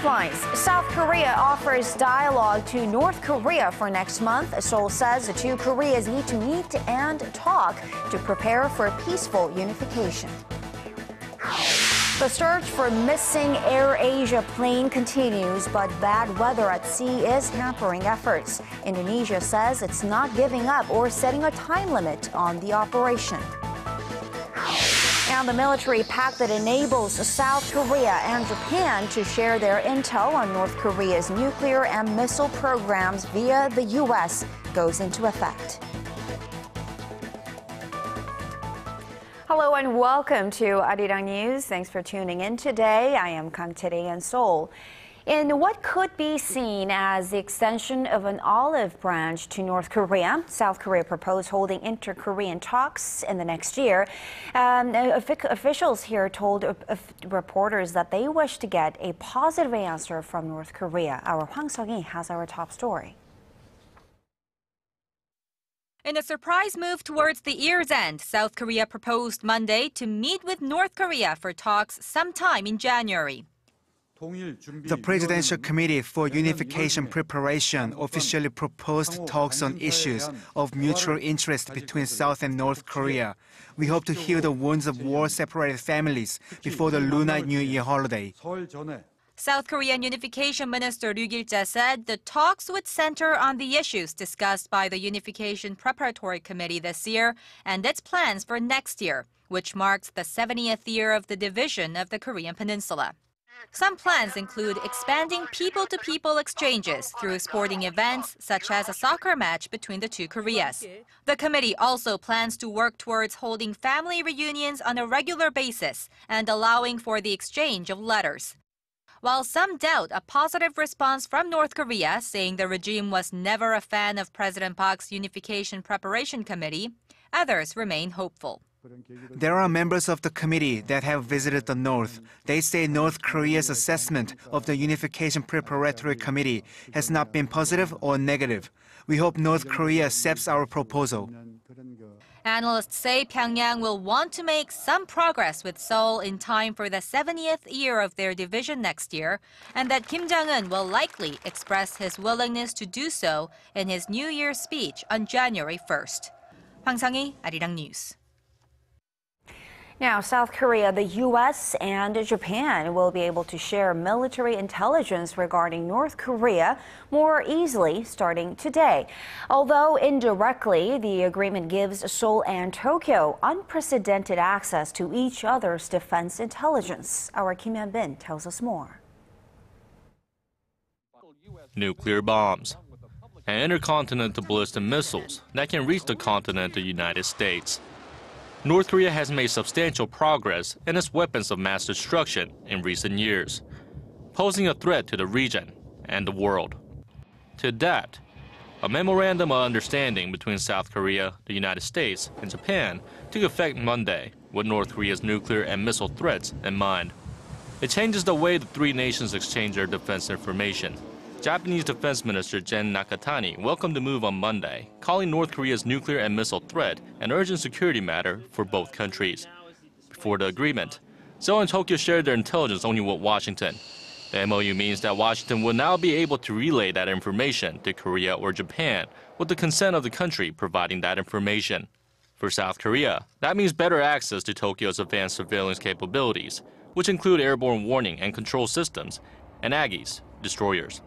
headlines. South Korea offers dialogue to North Korea for next month. Seoul says the two Koreas need to meet and talk to prepare for peaceful unification. The search for missing AirAsia plane continues, but bad weather at sea is hampering efforts. Indonesia says it's not giving up or setting a time limit on the operation. And the military pact that enables South Korea and Japan to share their intel on North Korea's nuclear and missile programs via the U.S. goes into effect. Hello and welcome to ARIRANG News. Thanks for tuning in today. I am Kang Tae in Seoul. In what could be seen as the extension of an olive branch to North Korea, South Korea proposed holding inter-Korean talks in the next year. Officials here told reporters that they wish to get a positive answer from North Korea. Our Hwang Sung-hee has our top story. In a surprise move towards the year's end, South Korea proposed Monday to meet with North Korea for talks sometime in January. The Presidential Committee for Unification Preparation officially proposed talks on issues of mutual interest between South and North Korea. We hope to heal the wounds of war-separated families before the Lunar New Year holiday. South Korean Unification Minister Ryu Gil-jae said the talks would center on the issues discussed by the Unification Preparatory Committee this year and its plans for next year, which marks the 70th year of the division of the Korean Peninsula. Some plans include expanding people-to-people exchanges through sporting events, such as a soccer match between the two Koreas. The committee also plans to work towards holding family reunions on a regular basis and allowing for the exchange of letters. While some doubt a positive response from North Korea, saying the regime was never a fan of President Park's Unification Preparation Committee, others remain hopeful. There are members of the committee that have visited the North. They say North Korea's assessment of the Unification Preparatory Committee has not been positive or negative. We hope North Korea accepts our proposal. Analysts say Pyongyang will want to make some progress with Seoul in time for the 70th year of their division next year, and that Kim Jong-un will likely express his willingness to do so in his New Year's speech on January 1st. Hwang Sung-hee, ARIRANG News. Now, South Korea, the U.S., and Japan will be able to share military intelligence regarding North Korea more easily starting today. Although indirectly, the agreement gives Seoul and Tokyo unprecedented access to each other's defense intelligence. Our Kim Hyun-bin tells us more. Nuclear bombs and intercontinental ballistic missiles that can reach the continental United States. North Korea has made substantial progress in its weapons of mass destruction in recent years, posing a threat to the region and the world. To that, a memorandum of understanding between South Korea, the United States, and Japan took effect Monday with North Korea's nuclear and missile threats in mind. It changes the way the three nations exchange their defense information. Japanese Defense Minister Gen Nakatani welcomed the move on Monday, calling North Korea's nuclear and missile threat an urgent security matter for both countries. Before the agreement, Seoul and Tokyo shared their intelligence only with Washington. The MOU means that Washington will now be able to relay that information to Korea or Japan with the consent of the country providing that information. For South Korea, that means better access to Tokyo's advanced surveillance capabilities, which include airborne warning and control systems and Aggies, destroyers.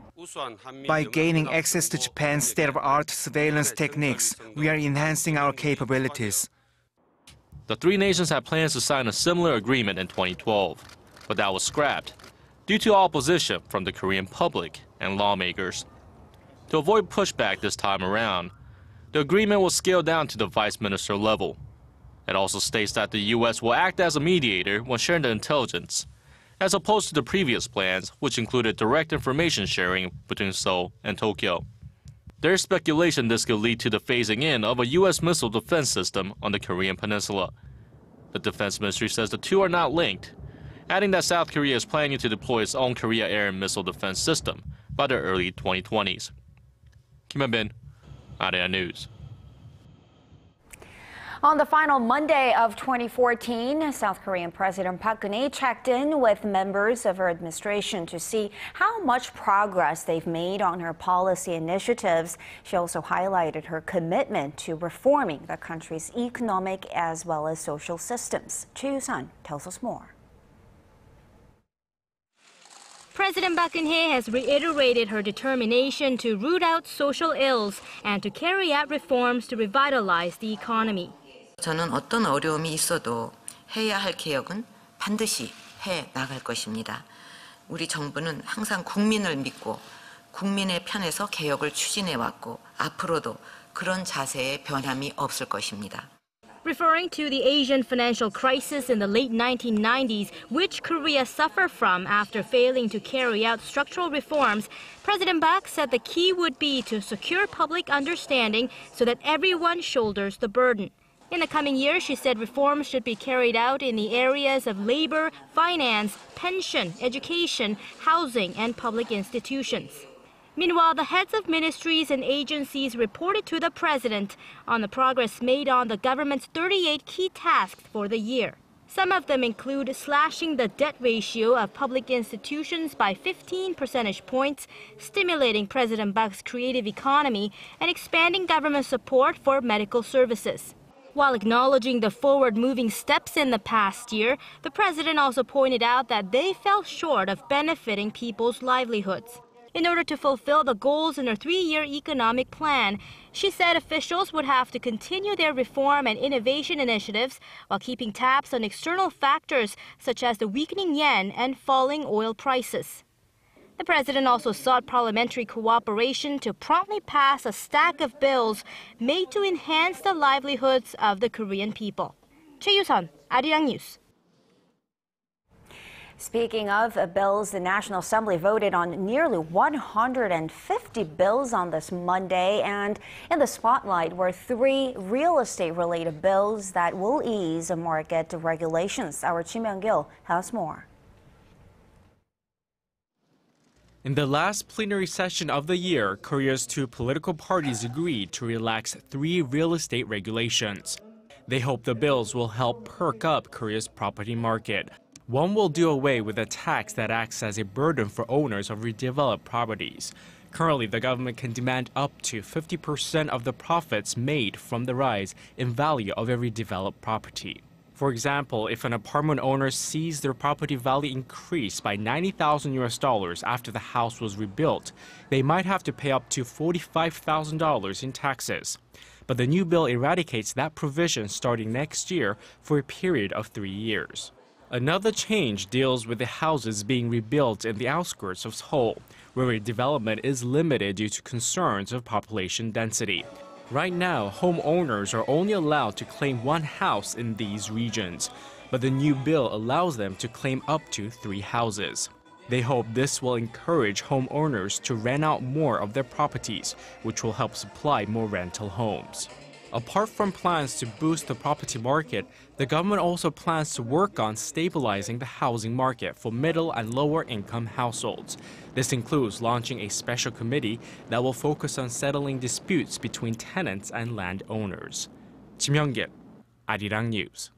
By gaining access to Japan's state-of-the-art surveillance techniques, we are enhancing our capabilities. The three nations had plans to sign a similar agreement in 2012, but that was scrapped due to opposition from the Korean public and lawmakers. To avoid pushback this time around, the agreement was scaled down to the vice minister level. It also states that the U.S. will act as a mediator when sharing the intelligence, as opposed to the previous plans, which included direct information sharing between Seoul and Tokyo. There's speculation this could lead to the phasing in of a U.S. missile defense system on the Korean peninsula. The Defense Ministry says the two are not linked, adding that South Korea is planning to deploy its own Korea air and missile defense system by the early 2020s. Kim Hyun-bin, ARIRANG News. On the final Monday of 2014, South Korean President Park Geun-hye checked in with members of her administration to see how much progress they've made on her policy initiatives. She also highlighted her commitment to reforming the country's economic as well as social systems. Choi Yoo-sun tells us more. President Park Geun-hye has reiterated her determination to root out social ills and to carry out reforms to revitalize the economy. 저는 어떤 어려움이 있어도 해야 할 개혁은 반드시 해 나갈 것입니다. 우리 정부는 항상 국민을 믿고 국민의 편에서 개혁을 추진해 왔고 앞으로도 그런 자세에 변함이 없을 것입니다. Referring to the Asian financial crisis in the late 1990s, which Korea suffered from after failing to carry out structural reforms, President Park said the key would be to secure public understanding so that everyone shoulders the burden. In the coming years, she said reforms should be carried out in the areas of labor, finance, pension, education, housing, and public institutions. Meanwhile, the heads of ministries and agencies reported to the president on the progress made on the government's 38 key tasks for the year. Some of them include slashing the debt ratio of public institutions by 15 percentage points, stimulating President Park's creative economy, and expanding government support for medical services. While acknowledging the forward-moving steps in the past year, the president also pointed out that they fell short of benefiting people's livelihoods. In order to fulfill the goals in her 3-year economic plan, she said officials would have to continue their reform and innovation initiatives while keeping tabs on external factors such as the weakening yen and falling oil prices. The president also sought parliamentary cooperation to promptly pass a stack of bills made to enhance the livelihoods of the Korean people. Choi Yoo-sun, ARIRANG News. Speaking of bills, the National Assembly voted on nearly 150 bills on this Monday, and in the spotlight were 3 real estate-related bills that will ease market regulations. Our Kim Myung-gil has more. In the last plenary session of the year, Korea's 2 political parties agreed to relax 3 real estate regulations. They hope the bills will help perk up Korea's property market. One will do away with a tax that acts as a burden for owners of redeveloped properties. Currently, the government can demand up to 50% of the profits made from the rise in value of a redeveloped property. For example, if an apartment owner sees their property value increase by $90,000 after the house was rebuilt, they might have to pay up to $45,000 in taxes. But the new bill eradicates that provision starting next year for a period of 3 years. Another change deals with the houses being rebuilt in the outskirts of Seoul, where development is limited due to concerns of population density. Right now, homeowners are only allowed to claim 1 house in these regions, but the new bill allows them to claim up to 3 houses. They hope this will encourage homeowners to rent out more of their properties, which will help supply more rental homes. Apart from plans to boost the property market, the government also plans to work on stabilizing the housing market for middle and lower income households. This includes launching a special committee that will focus on settling disputes between tenants and landowners. Kim Myung-gil, ARIRANG News.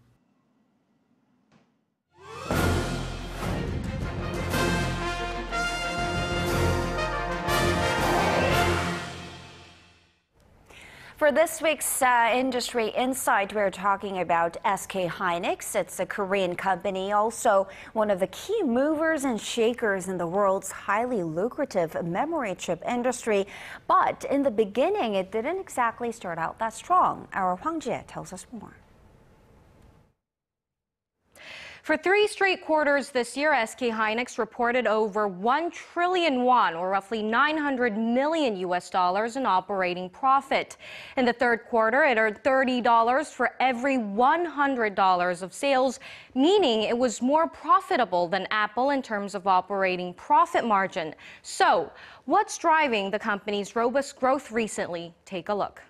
For this week's Industry Insight, we're talking about SK Hynix. It's a Korean company, also one of the key movers and shakers in the world's highly lucrative memory chip industry. But in the beginning, it didn't exactly start out that strong. Our Hwang Sung-hee tells us more. For 3 straight quarters this year, SK Hynix reported over 1 trillion won, or roughly $900 million in operating profit. In the 3rd quarter, it earned $30 for every $100 of sales, meaning it was more profitable than Apple in terms of operating profit margin. So, what's driving the company's robust growth recently? Take a look.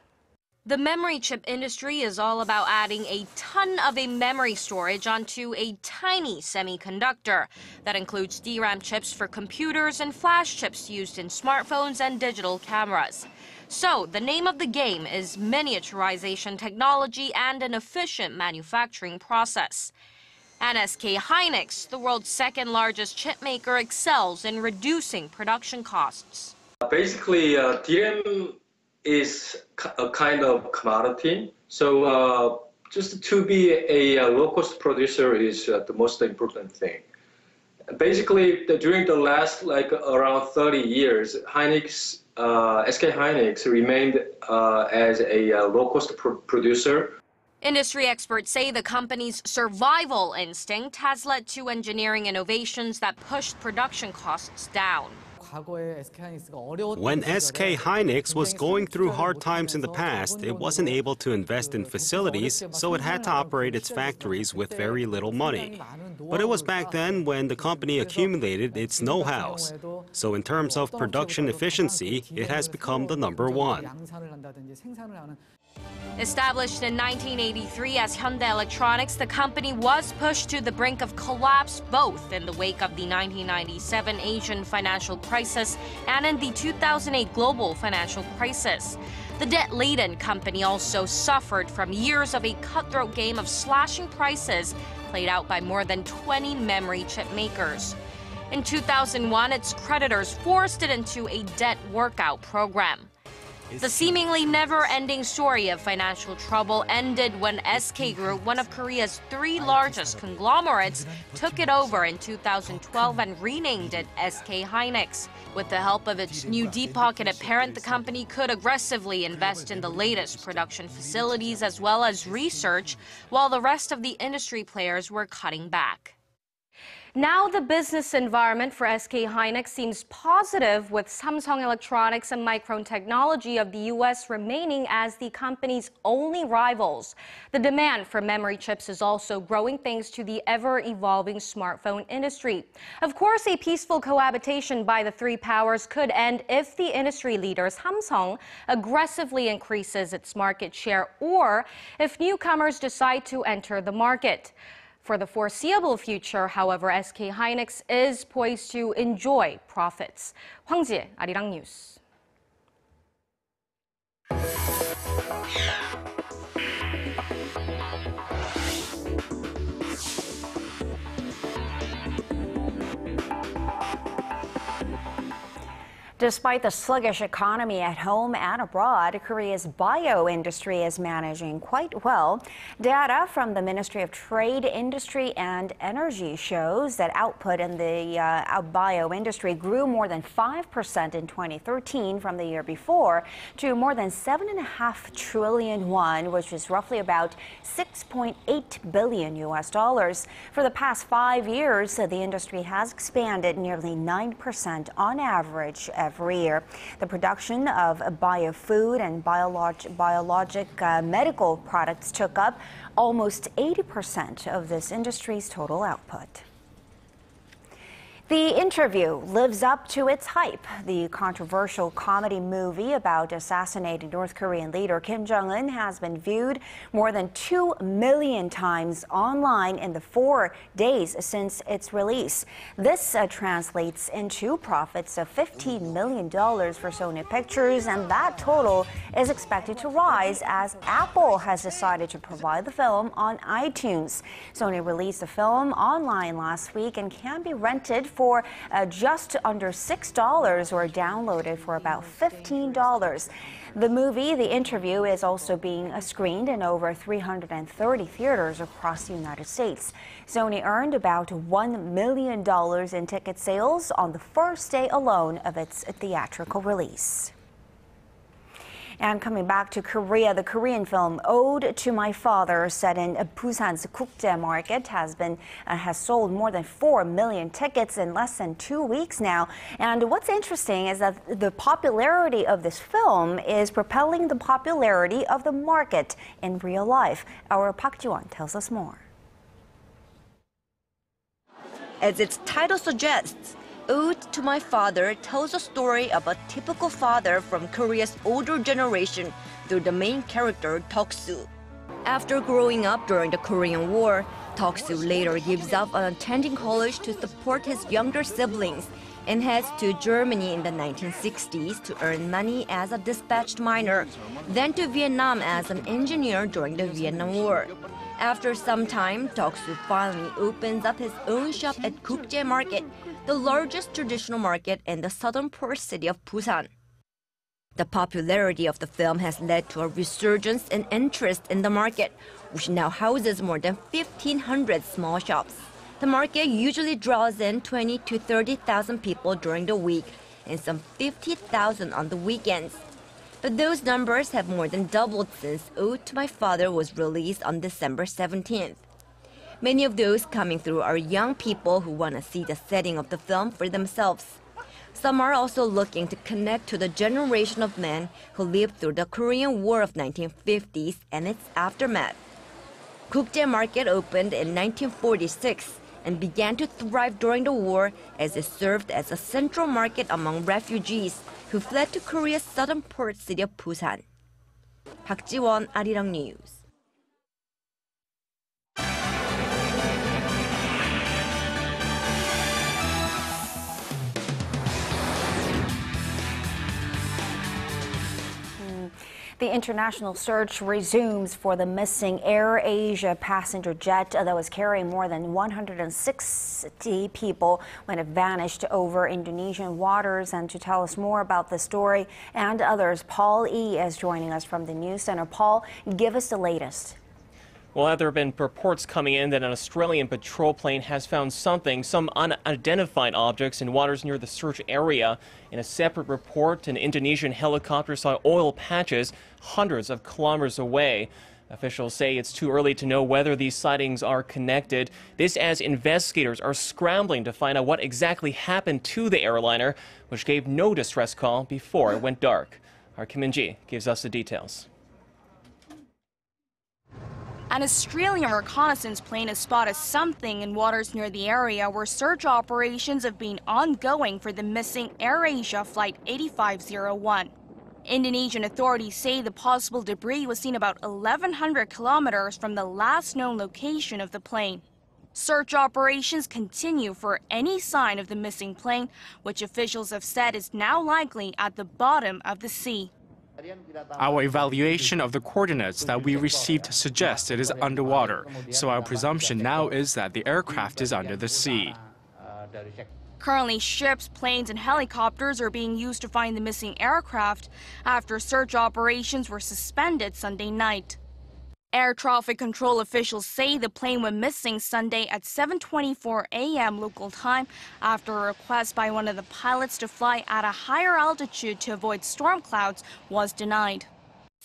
The memory chip industry is all about adding a ton of a memory storage onto a tiny semiconductor. That includes DRAM chips for computers and flash chips used in smartphones and digital cameras. So the name of the game is miniaturization technology and an efficient manufacturing process. And SK Hynix, the world's second largest chip maker, excels in reducing production costs. Basically, DRAM is a kind of commodity. So just to be a low-cost producer is the most important thing. Basically, during the last around 30 years, Hynix, SK Hynix remained as a low-cost producer. Industry experts say the company's survival instinct has led to engineering innovations that pushed production costs down. When SK Hynix was going through hard times in the past, it wasn't able to invest in facilities, so it had to operate its factories with very little money. But it was back then when the company accumulated its know-hows. So in terms of production efficiency, it has become the #1. Established in 1983 as Hyundai Electronics, the company was pushed to the brink of collapse both in the wake of the 1997 Asian financial crisis and in the 2008 global financial crisis. The debt-laden company also suffered from years of a cutthroat game of slashing prices played out by more than 20 memory chip makers. In 2001, its creditors forced it into a debt workout program. The seemingly never-ending story of financial trouble ended when SK Group, one of Korea's 3 largest conglomerates, took it over in 2012 and renamed it SK Hynix. With the help of its new deep-pocketed parent, the company could aggressively invest in the latest production facilities as well as research, while the rest of the industry players were cutting back. Now the business environment for SK Hynix seems positive, with Samsung Electronics and Micron Technology of the U.S. remaining as the company's only rivals. The demand for memory chips is also growing thanks to the ever-evolving smartphone industry. Of course, a peaceful cohabitation by the 3 powers could end if the industry leader Samsung aggressively increases its market share or if newcomers decide to enter the market. For the foreseeable future, however, SK Hynix is poised to enjoy profits. Hwang Sung-hee, ARIRANG News. Despite the sluggish economy at home and abroad, Korea's bio industry is managing quite well. Data from the Ministry of Trade, Industry and Energy shows that output in the bio industry grew more than 5% in 2013 from the year before to more than 7.5 trillion won, which is roughly about $6.8 billion. For the past 5 years, the industry has expanded nearly 9% on average every year. The production of biofood and biologic medical products took up almost 80% of this industry's total output. The Interview lives up to its hype. The controversial comedy movie about assassinated North Korean leader Kim Jong-un has been viewed more than 2 million times online in the 4 days since its release. This translates into profits of $15 million for Sony Pictures, and that total is expected to rise as Apple has decided to provide the film on iTunes. Sony released the film online last week and can be rented for just under $6 or downloaded for about $15. The movie, The Interview, is also being screened in over 330 theaters across the United States. Sony earned about $1 million in ticket sales on the first day alone of its theatrical release. And coming back to Korea, the Korean film Ode to My Father, set in Busan's Gukjae Market, has sold more than 4 million tickets in less than 2 weeks now. And what's interesting is that the popularity of this film is propelling the popularity of the market in real life. Our Park Ji-won tells us more. As its title suggests, Ode to My Father tells a story of a typical father from Korea's older generation through the main character, Deok-soo. After growing up during the Korean War, Toksu later gives up on attending college to support his younger siblings and heads to Germany in the 1960s to earn money as a dispatched miner, then to Vietnam as an engineer during the Vietnam War. After some time, Toksu finally opens up his own shop at Gukjae Market, the largest traditional market in the southern port city of Busan. The popularity of the film has led to a resurgence in interest in the market, which now houses more than 1,500 small shops. The market usually draws in 20,000 to 30,000 people during the week and some 50,000 on the weekends. But those numbers have more than doubled since Ode to My Father was released on December 17th. Many of those coming through are young people who want to see the setting of the film for themselves. Some are also looking to connect to the generation of men who lived through the Korean War of 1950s and its aftermath. Gukjae Market opened in 1946 and began to thrive during the war as it served as a central market among refugees who fled to Korea's southern port city of Busan. Park Ji-won, ARIRANG News. The international search resumes for the missing AirAsia passenger jet that was carrying more than 160 people when it vanished over Indonesian waters. And to tell us more about this story and others, Paul E. is joining us from the News Center. Paul, give us the latest. Well, there have been reports coming in that an Australian patrol plane has found some unidentified objects in waters near the search area. In a separate report, an Indonesian helicopter saw oil patches hundreds of kilometers away. Officials say it's too early to know whether these sightings are connected. This as investigators are scrambling to find out what exactly happened to the airliner, which gave no distress call before it went dark. Our Kim In-ji gives us the details. An Australian reconnaissance plane has spotted something in waters near the area where search operations have been ongoing for the missing AirAsia Flight 8501. Indonesian authorities say the possible debris was seen about 1,100 kilometers from the last known location of the plane. Search operations continue for any sign of the missing plane, which officials have said is now likely at the bottom of the sea. Our evaluation of the coordinates that we received suggests it is underwater, so our presumption now is that the aircraft is under the sea. Currently, ships, planes, and helicopters are being used to find the missing aircraft after search operations were suspended Sunday night. Air traffic control officials say the plane went missing Sunday at 7:24 a.m. local time after a request by one of the pilots to fly at a higher altitude to avoid storm clouds was denied.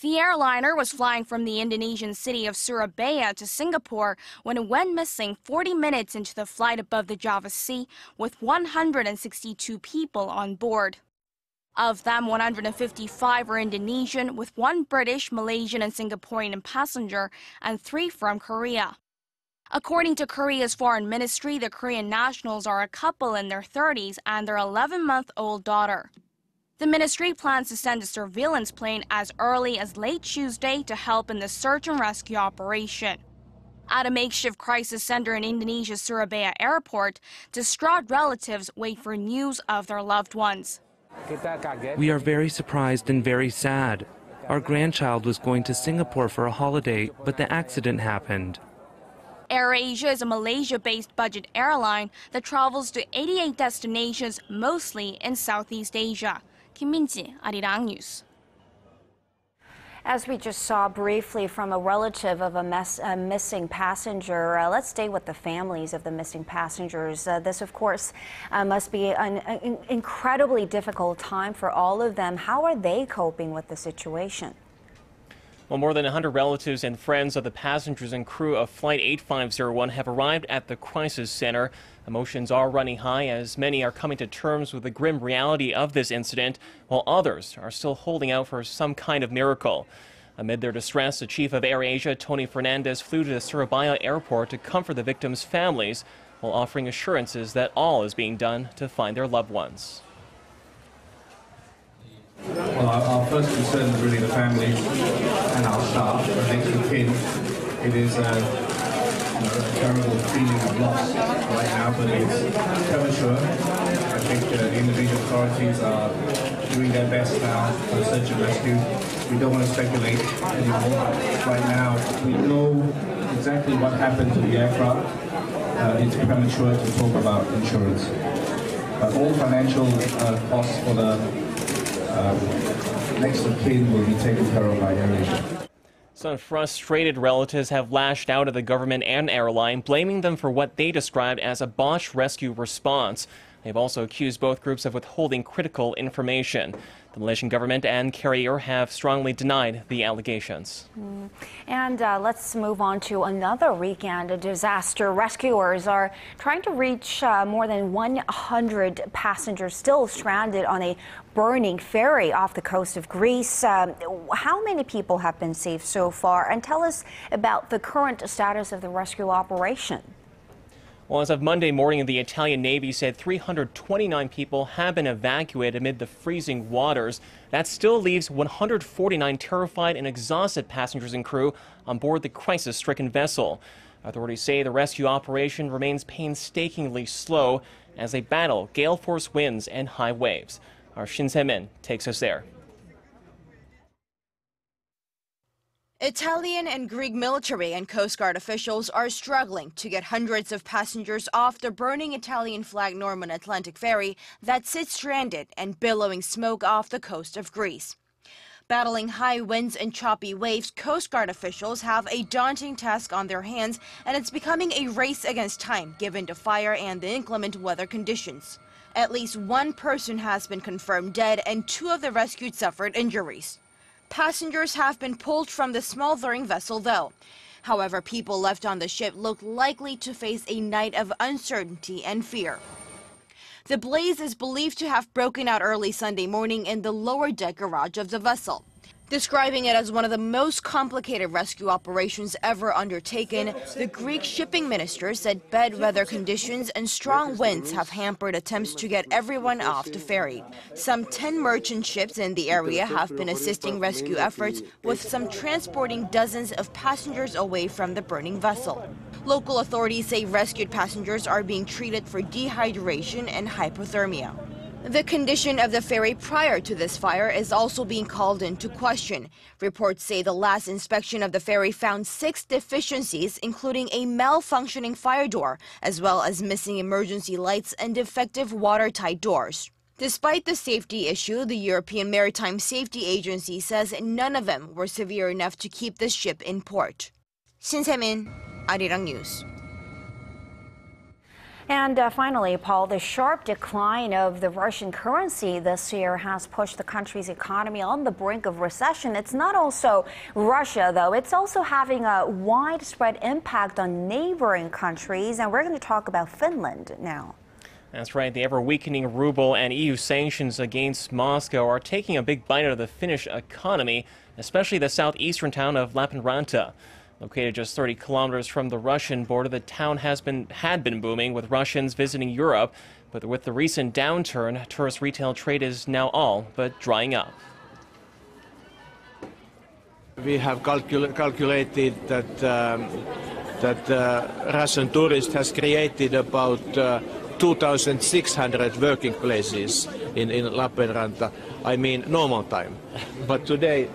The airliner was flying from the Indonesian city of Surabaya to Singapore when it went missing 40 minutes into the flight above the Java Sea with 162 people on board. Of them, 155 are Indonesian, with 1 British, Malaysian, and Singaporean passenger, and 3 from Korea. According to Korea's foreign ministry, the Korean nationals are a couple in their 30s and their 11-month-old daughter. The ministry plans to send a surveillance plane as early as late Tuesday to help in the search and rescue operation. At a makeshift crisis center in Indonesia's Surabaya airport, distraught relatives wait for news of their loved ones. We are very surprised and very sad. Our grandchild was going to Singapore for a holiday, but the accident happened. AirAsia is a Malaysia-based budget airline that travels to 88 destinations, mostly in Southeast Asia. Kim In-ji, ARIRANG News. As we just saw briefly from a relative of a missing passenger, let's stay with the families of the missing passengers. This, of course, must be an incredibly difficult time for all of them. How are they coping with the situation? Well, more than 100 relatives and friends of the passengers and crew of Flight 8501 have arrived at the crisis center. Emotions are running high as many are coming to terms with the grim reality of this incident, while others are still holding out for some kind of miracle. Amid their distress, the chief of AirAsia, Tony Fernandez, flew to the Surabaya airport to comfort the victims' families while offering assurances that all is being done to find their loved ones. Well, our first concern is really the families and our staff. I think for Kim, it is a terrible feeling of loss right now, but it's premature. I think the Indonesian authorities are doing their best now for search and rescue. We don't want to speculate anymore. Right now, we know exactly what happened to the aircraft. It's premature to talk about insurance. All financial costs for the next of kin will be taken care of by AirAsia. Some frustrated relatives have lashed out at the government and airline, blaming them for what they described as a botched rescue response. They've also accused both groups of withholding critical information. The Malaysian government and carrier have strongly denied the allegations. And let's move on to another weekend disaster. Rescuers are trying to reach more than 100 passengers still stranded on a burning ferry off the coast of Greece. How many people have been saved so far? And tell us about the current status of the rescue operation. Well, as of Monday morning, the Italian Navy said 329 people have been evacuated amid the freezing waters. That still leaves 149 terrified and exhausted passengers and crew on board the crisis-stricken vessel. Authorities say the rescue operation remains painstakingly slow as they battle gale force winds and high waves. Our Shin Se-min takes us there. Italian and Greek military and Coast Guard officials are struggling to get hundreds of passengers off the burning Italian flag Norman Atlantic ferry that sits stranded and billowing smoke off the coast of Greece. Battling high winds and choppy waves, Coast Guard officials have a daunting task on their hands, and it's becoming a race against time given the fire and the inclement weather conditions. At least one person has been confirmed dead and 2 of the rescued suffered injuries. Passengers have been pulled from the smoldering vessel, though. However, people left on the ship look likely to face a night of uncertainty and fear. The blaze is believed to have broken out early Sunday morning in the lower deck garage of the vessel. Describing it as one of the most complicated rescue operations ever undertaken, the Greek shipping minister said bad weather conditions and strong winds have hampered attempts to get everyone off the ferry. Some 10 merchant ships in the area have been assisting rescue efforts, with some transporting dozens of passengers away from the burning vessel. Local authorities say rescued passengers are being treated for dehydration and hypothermia. The condition of the ferry prior to this fire is also being called into question. Reports say the last inspection of the ferry found 6 deficiencies, including a malfunctioning fire door, as well as missing emergency lights and defective watertight doors. Despite the safety issue, the European Maritime Safety Agency says none of them were severe enough to keep the ship in port. Shin Se-min, ARIRANG News. And finally, Paul, the sharp decline of the Russian currency this year has pushed the country's economy on the brink of recession. It's not also Russia, though. It's also having a widespread impact on neighboring countries. And we're going to talk about Finland now. That's right. The ever-weakening ruble and EU sanctions against Moscow are taking a big bite out of the Finnish economy, especially the southeastern town of Lappeenranta. Located just 30 kilometers from the Russian border, the town had been booming with Russians visiting Europe, but with the recent downturn, tourist retail trade is now all but drying up. We have calculated that Russian tourist has created about 2,600 working places in Lappeenranta. I mean normal time, but today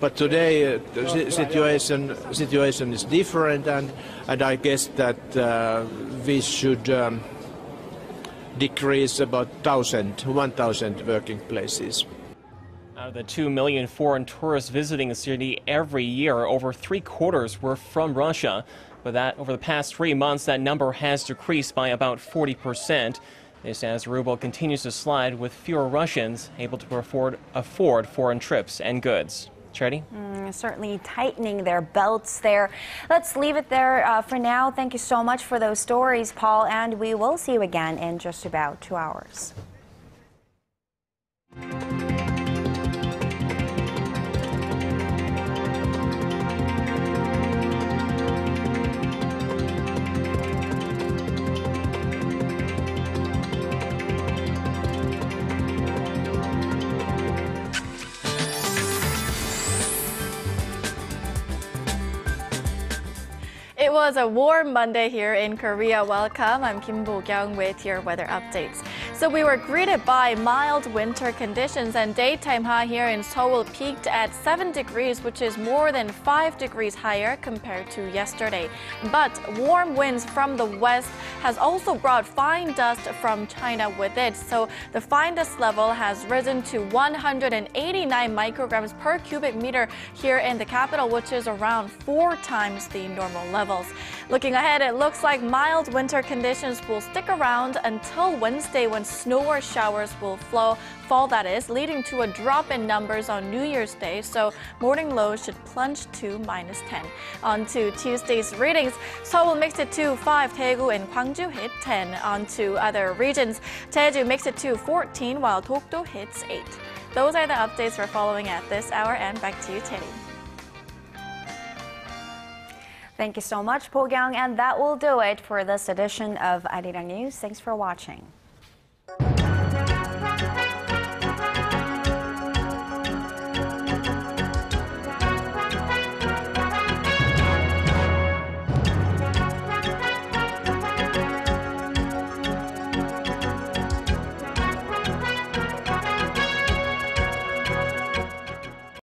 the situation is different, and I guess that we should decrease about 1,000 working places. Out of the 2 million foreign tourists visiting the city every year, over 3/4 were from Russia. But that over the past 3 months, that number has decreased by about 40%. This as the ruble continues to slide, with fewer Russians able to afford foreign trips and goods. Charity? Certainly tightening their belts there. Let's leave it there for now. Thank you so much for those stories, Paul, and we will see you again in just about 2 hours. It it's a warm Monday here in Korea. Welcome. I'm Kim Bo-kyung with your weather updates. So we were greeted by mild winter conditions, and daytime high here in Seoul peaked at 7 degrees, which is more than 5 degrees higher compared to yesterday. But warm winds from the west has also brought fine dust from China with it. So the fine dust level has risen to 189 micrograms per cubic meter here in the capital, which is around 4 times the normal levels. Looking ahead, it looks like mild winter conditions will stick around until Wednesday, when snow or showers will fall, that is, leading to a drop in numbers on New Year's Day, so morning lows should plunge to -10. On to Tuesday's readings. Seoul makes it to 5, Daegu and Gwangju hit 10. On to other regions. Jeju makes it to 14, while Dokdo hits 8. Those are the updates we're following at this hour, and back to you, Teddy. Thank you so much, Bo-kyung, and that will do it for this edition of ARIRANG News. Thanks for watching.